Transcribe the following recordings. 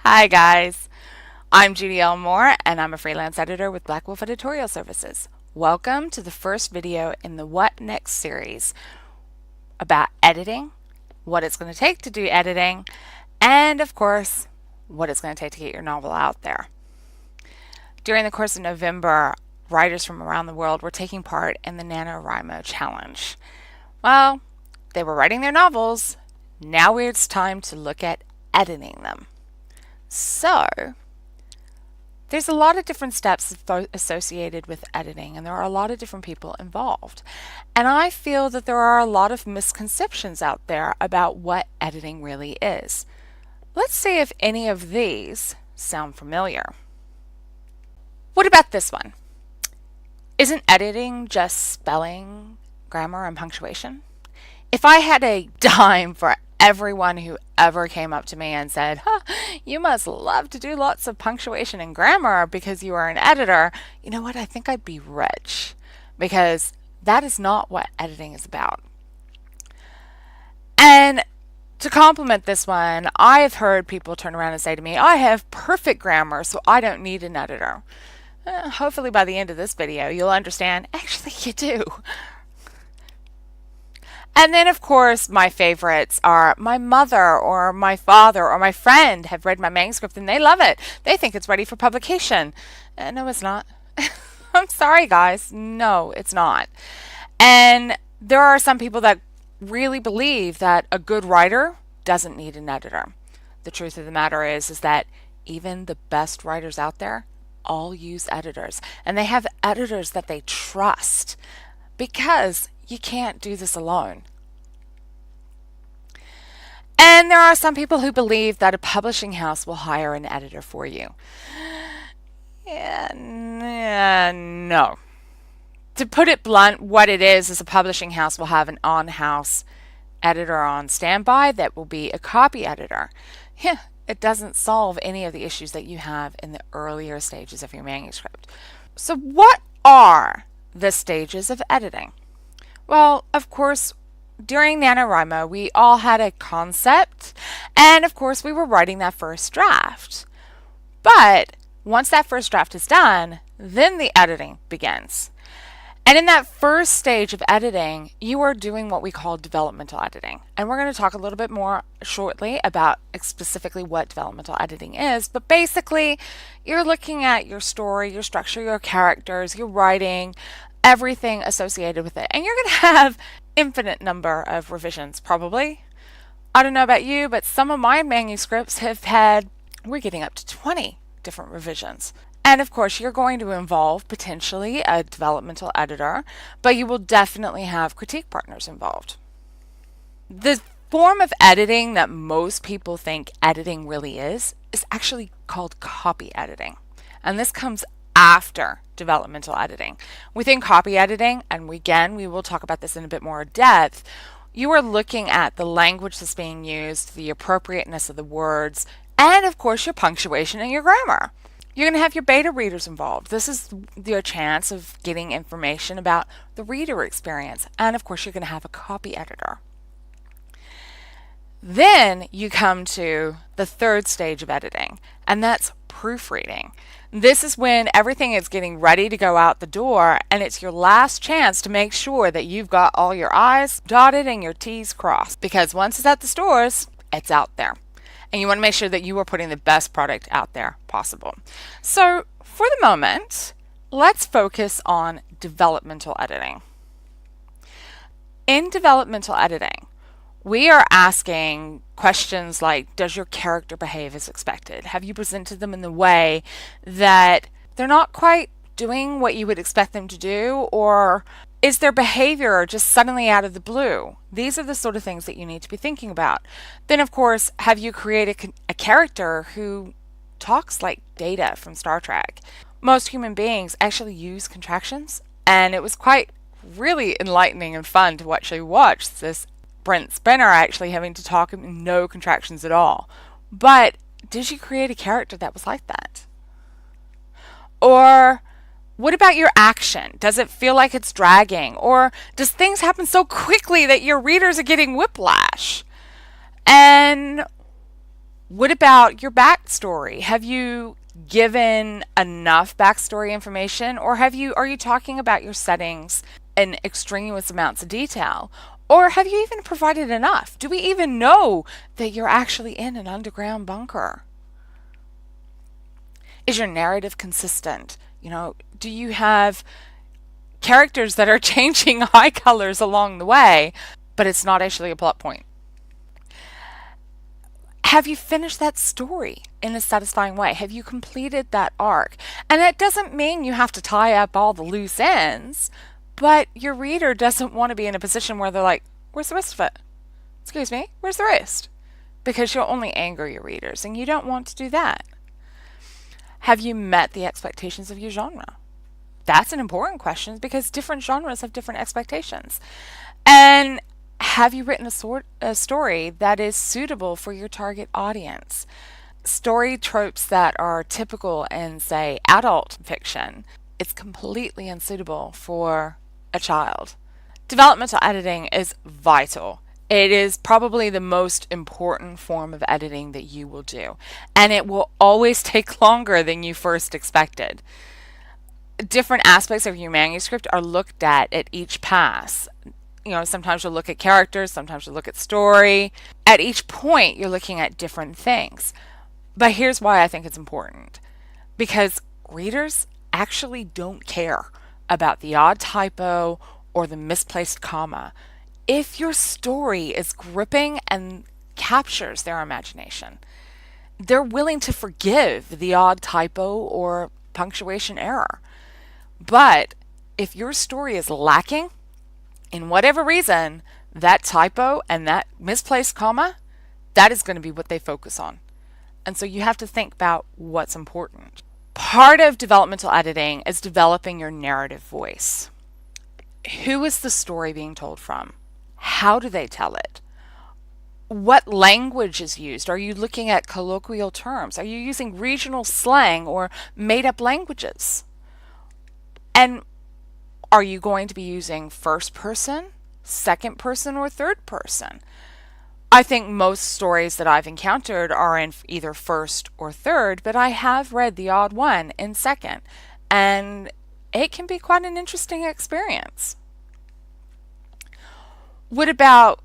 Hi guys, I'm Judy Elmore and I'm a freelance editor with Black Wolf Editorial Services. Welcome to the first video in the What Next series about editing, what it's going to take to do editing, and of course, what it's going to take to get your novel out there. During the course of November, writers from around the world were taking part in the NaNoWriMo challenge. Well, they were writing their novels. Now it's time to look at editing them. So, there's a lot of different steps associated with editing, and there are a lot of different people involved. And I feel that there are a lot of misconceptions out there about what editing really is. Let's see if any of these sound familiar. What about this one? Isn't editing just spelling, grammar, and punctuation? If I had a dime for everyone who ever came up to me and said, you must love to do lots of punctuation and grammar because you are an editor, you know what? I think I'd be rich, because that is not what editing is about. And to complement this one, I've heard people turn around and say to me, I have perfect grammar, so I don't need an editor. Hopefully by the end of this video, you'll understand, actually you do. And then, of course, my favorites are my mother or my father or my friend have read my manuscript and they love it. They think it's ready for publication. No, it's not. I'm sorry, guys. No, it's not. And there are some people that really believe that a good writer doesn't need an editor. The truth of the matter is that even the best writers out there all use editors. And they have editors that they trust, because you can't do this alone. And there are some people who believe that a publishing house will hire an editor for you. No. To put it blunt, what it is a publishing house will have an on-house editor on standby that will be a copy editor. It doesn't solve any of the issues that you have in the earlier stages of your manuscript. So what are the stages of editing? Well, of course, during NaNoWriMo, we all had a concept, and of course, we were writing that first draft. But once that first draft is done, then the editing begins. And in that first stage of editing, you are doing what we call developmental editing. And we're going to talk a little bit more shortly about specifically what developmental editing is. But basically, you're looking at your story, your structure, your characters, your writing, everything associated with it. And you're going to have infinite number of revisions, probably. I don't know about you, but some of my manuscripts we're getting up to 20 different revisions. And of course, you're going to involve potentially a developmental editor, but you will definitely have critique partners involved. The form of editing that most people think editing really is actually called copy editing. And this comes after developmental editing. Within copy editing, and again, we will talk about this in a bit more depth, you are looking at the language that's being used, the appropriateness of the words, and of course, your punctuation and your grammar. You're going to have your beta readers involved. This is your chance of getting information about the reader experience. And of course, you're going to have a copy editor. Then you come to the third stage of editing, and that's proofreading. This is when everything is getting ready to go out the door, and it's your last chance to make sure that you've got all your I's dotted and your T's crossed. Because once it's at the stores, it's out there. And you want to make sure that you are putting the best product out there possible. So for the moment, let's focus on developmental editing. In developmental editing, we are asking questions like, does your character behave as expected? Have you presented them in the way that they're not quite doing what you would expect them to do? Or is their behavior just suddenly out of the blue? These are the sort of things that you need to be thinking about. Then, of course, have you created a character who talks like Data from Star Trek? Most human beings actually use contractions, and it was quite really enlightening and fun to actually watch this Brent Spinner actually having to talk in no contractions at all. But did you create a character that was like that? Or what about your action? Does it feel like it's dragging? Or does things happen so quickly that your readers are getting whiplash? And What about your backstory? Have you given enough backstory information, or are you talking about your settings in extraneous amounts of detail? Or have you even provided enough? Do we even know that you're actually in an underground bunker? Is your narrative consistent? Do you have characters that are changing eye colors along the way, but it's not actually a plot point? Have you finished that story in a satisfying way? Have you completed that arc? And that doesn't mean you have to tie up all the loose ends, but your reader doesn't want to be in a position where they're like, where's the rest of it? Excuse me, where's the rest? Because you'll only anger your readers, and you don't want to do that. Have you met the expectations of your genre? That's an important question because different genres have different expectations. And have you written a story that is suitable for your target audience? Story tropes that are typical in, say, adult fiction, it's completely unsuitable for a child. Developmental editing is vital. It is probably the most important form of editing that you will do, and it will always take longer than you first expected. Different aspects of your manuscript are looked at each pass. Sometimes you'll look at characters, sometimes you'll look at story. At each point, you're looking at different things. But here's why I think it's important. Because readers actually don't care about the odd typo or the misplaced comma if your story is gripping and captures their imagination. They're willing to forgive the odd typo or punctuation error. But if your story is lacking, in whatever reason, that typo and that misplaced comma, that is going to be what they focus on. And so you have to think about what's important. Part of developmental editing is developing your narrative voice. Who is the story being told from? How do they tell it? What language is used? Are you looking at colloquial terms? Are you using regional slang or made-up languages? And are you going to be using first person, second person, or third person? I think most stories that I've encountered are in either first or third, but I have read the odd one in second, and it can be quite an interesting experience. What about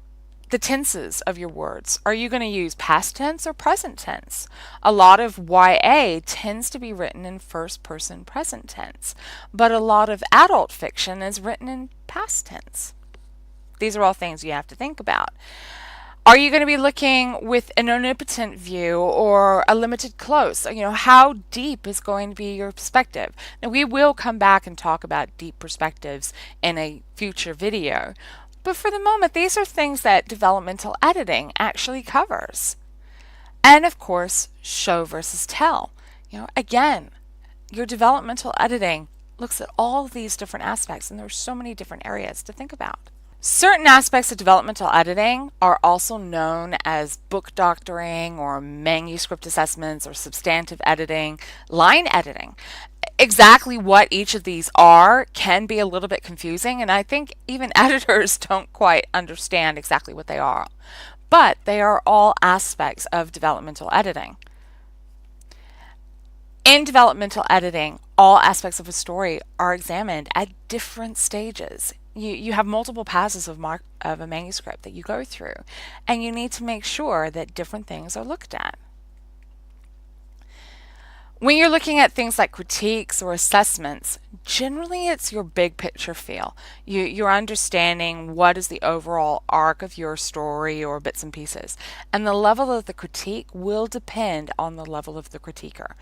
the tenses of your words? Are you going to use past tense or present tense? A lot of YA tends to be written in first person present tense, but a lot of adult fiction is written in past tense. These are all things you have to think about. Are you going to be looking with an omnipotent view or a limited close? How deep is going to be your perspective? Now, we will come back and talk about deep perspectives in a future video. But for the moment, these are things that developmental editing actually covers. And of course, show versus tell. Again, your developmental editing looks at all of these different aspects, and there's so many different areas to think about. Certain aspects of developmental editing are also known as book doctoring or manuscript assessments or substantive editing, line editing. Exactly what each of these are can be a little bit confusing, and I think even editors don't quite understand exactly what they are. But they are all aspects of developmental editing. In developmental editing, all aspects of a story are examined at different stages. You have multiple passes of a manuscript that you go through, and you need to make sure that different things are looked at. When you're looking at things like critiques or assessments, generally it's your big picture feel. You're understanding what is the overall arc of your story or bits and pieces. And the level of the critique will depend on the level of the critiquer.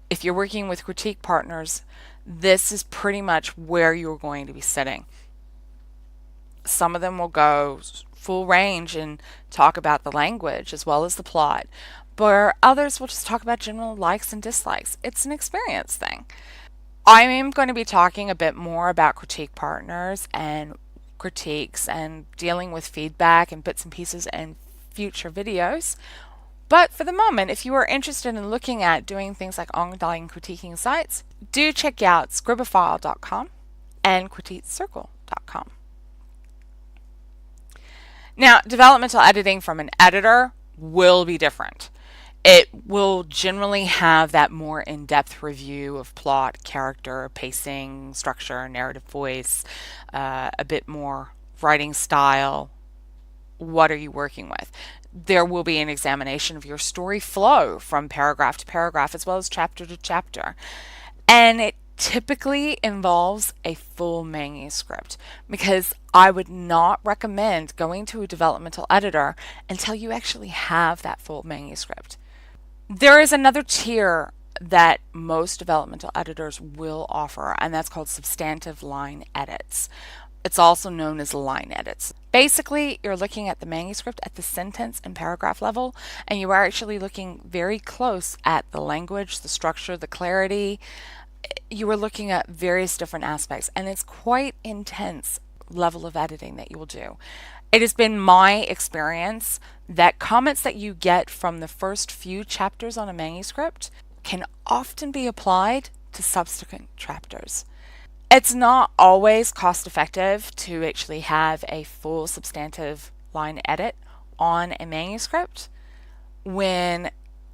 If you're working with critique partners, this is pretty much where you're going to be sitting. Some of them will go full range and talk about the language as well as the plot, but others will just talk about general likes and dislikes. It's an experience thing. I am going to be talking a bit more about critique partners and critiques and dealing with feedback and bits and pieces in future videos. But for the moment, if you are interested in looking at doing things like online critiquing sites, do check out scribophile.com and critiquecircle.com. Now, developmental editing from an editor will be different. It will generally have that more in-depth review of plot, character, pacing, structure, narrative voice, a bit more writing style. What are you working with? There will be an examination of your story flow from paragraph to paragraph as well as chapter to chapter. And it typically involves a full manuscript because I would not recommend going to a developmental editor until you actually have that full manuscript. There is another tier that most developmental editors will offer, and that's called substantive line edits. It's also known as line edits. Basically, you're looking at the manuscript at the sentence and paragraph level, and you are actually looking very close at the language, the structure, the clarity. You are looking at various different aspects, and it's quite intense level of editing that you will do. It has been my experience that comments that you get from the first few chapters on a manuscript can often be applied to subsequent chapters. It's not always cost effective to actually have a full substantive line edit on a manuscript when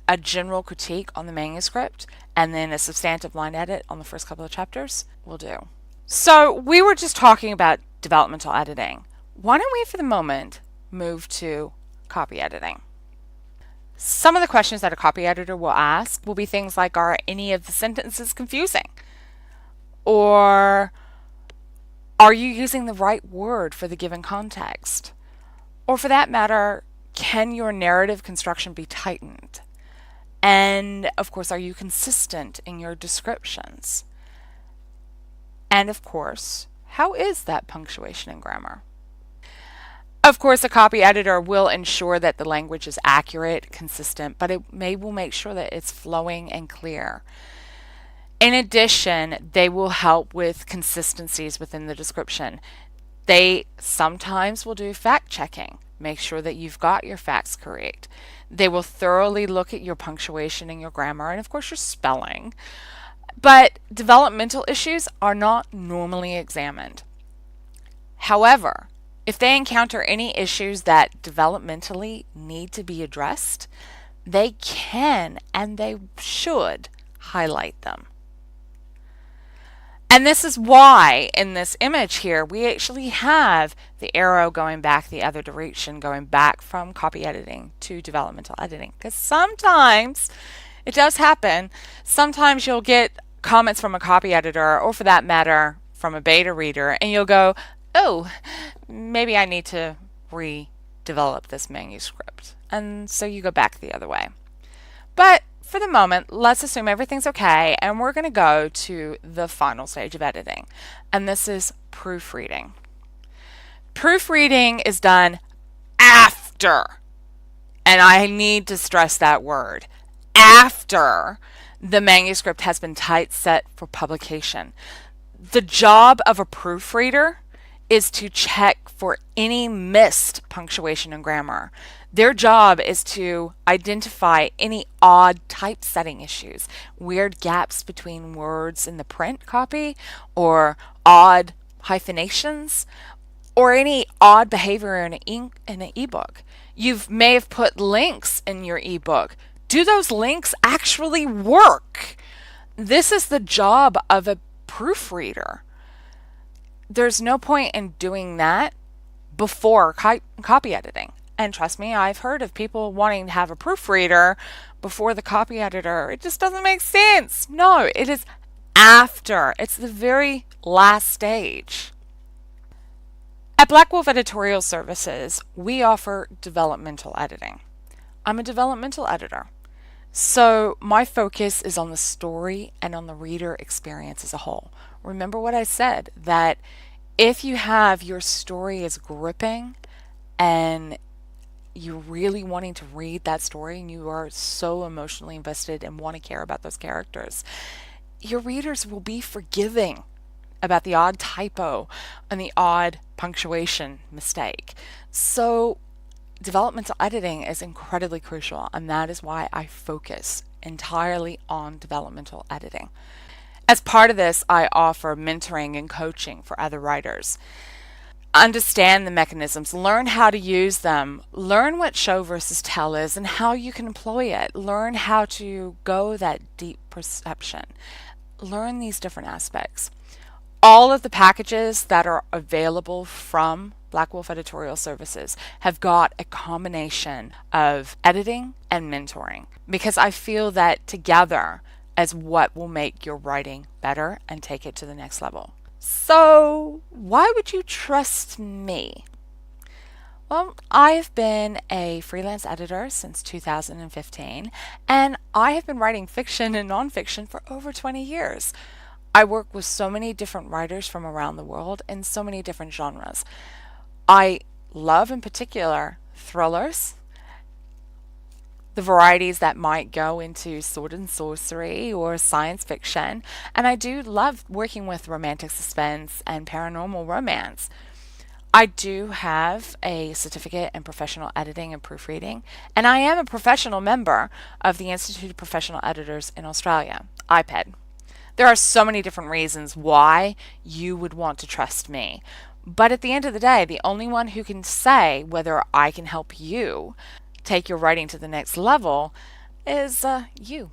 a general critique on the manuscript and then a substantive line edit on the first couple of chapters will do. So we were just talking about developmental editing. Why don't we, for the moment, move to copy editing? Some of the questions that a copy editor will ask will be things like, are any of the sentences confusing? Or are you using the right word for the given context? Or for that matter, can your narrative construction be tightened? And of course, are you consistent in your descriptions? And of course, how is that punctuation and grammar? Of course, a copy editor will ensure that the language is accurate, consistent, but will make sure that it's flowing and clear. In addition, they will help with consistencies within the description. They sometimes will do fact checking, make sure that you've got your facts correct. They will thoroughly look at your punctuation and your grammar, and of course your spelling. But developmental issues are not normally examined. However, if they encounter any issues that developmentally need to be addressed, they can and they should highlight them. And this is why in this image here, we actually have the arrow going back the other direction, going back from copy editing to developmental editing. Because sometimes it does happen. Sometimes you'll get comments from a copy editor, or for that matter, from a beta reader, and you'll go, oh, maybe I need to redevelop this manuscript. And so you go back the other way. But for the moment, let's assume everything's okay, and we're going to go to the final stage of editing, and this is proofreading. Proofreading is done after, and I need to stress that word, after the manuscript has been typeset for publication. The job of a proofreader is to check for any missed punctuation and grammar. Their job is to identify any odd typesetting issues, weird gaps between words in the print copy, or odd hyphenations, or any odd behavior in an ebook. You may have put links in your ebook. Do those links actually work? This is the job of a proofreader. There's no point in doing that before copy editing. And trust me, I've heard of people wanting to have a proofreader before the copy editor. It just doesn't make sense. No, it is after. It's the very last stage. At Black Wolf Editorial Services, we offer developmental editing. I'm a developmental editor, so my focus is on the story and on the reader experience as a whole. Remember what I said, that if you have your story is gripping and you're really wanting to read that story and you are so emotionally invested and want to care about those characters, your readers will be forgiving about the odd typo and the odd punctuation mistake. So developmental editing is incredibly crucial, and that is why I focus entirely on developmental editing. As part of this, I offer mentoring and coaching for other writers. Understand the mechanisms, learn how to use them, learn what show versus tell is and how you can employ it, learn how to go that deep perception, learn these different aspects. All of the packages that are available from Black Wolf Editorial Services have got a combination of editing and mentoring because I feel that together as what will make your writing better and take it to the next level. So, why would you trust me? Well, I've been a freelance editor since 2015, and I have been writing fiction and nonfiction for over 20 years. I work with so many different writers from around the world in so many different genres. I love, in particular, thrillers, the varieties that might go into sword and sorcery or science fiction, and I do love working with romantic suspense and paranormal romance. I do have a certificate in professional editing and proofreading, and I am a professional member of the Institute of Professional Editors in Australia, IPED. There are so many different reasons why you would want to trust me, but at the end of the day, the only one who can say whether I can help you take your writing to the next level is you.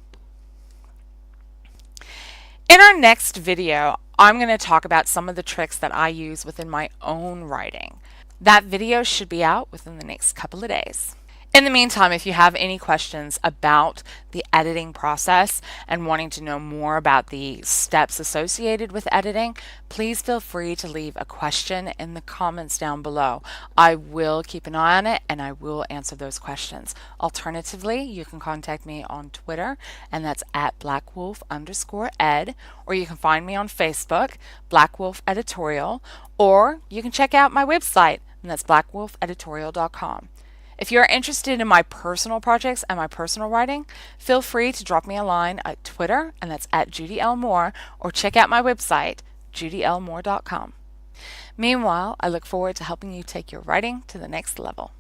In our next video, I'm going to talk about some of the tricks that I use within my own writing. That video should be out within the next couple of days. In the meantime, if you have any questions about the editing process and wanting to know more about the steps associated with editing, please feel free to leave a question in the comments down below. I will keep an eye on it and I will answer those questions. Alternatively, you can contact me on Twitter, and that's at blackwolf_ed, or you can find me on Facebook, Black Wolf Editorial, or you can check out my website, and that's blackwolfeditorial.com. If you're interested in my personal projects and my personal writing, feel free to drop me a line at Twitter, and that's at Judy L. Moore, or check out my website, judylmoore.com. Meanwhile, I look forward to helping you take your writing to the next level.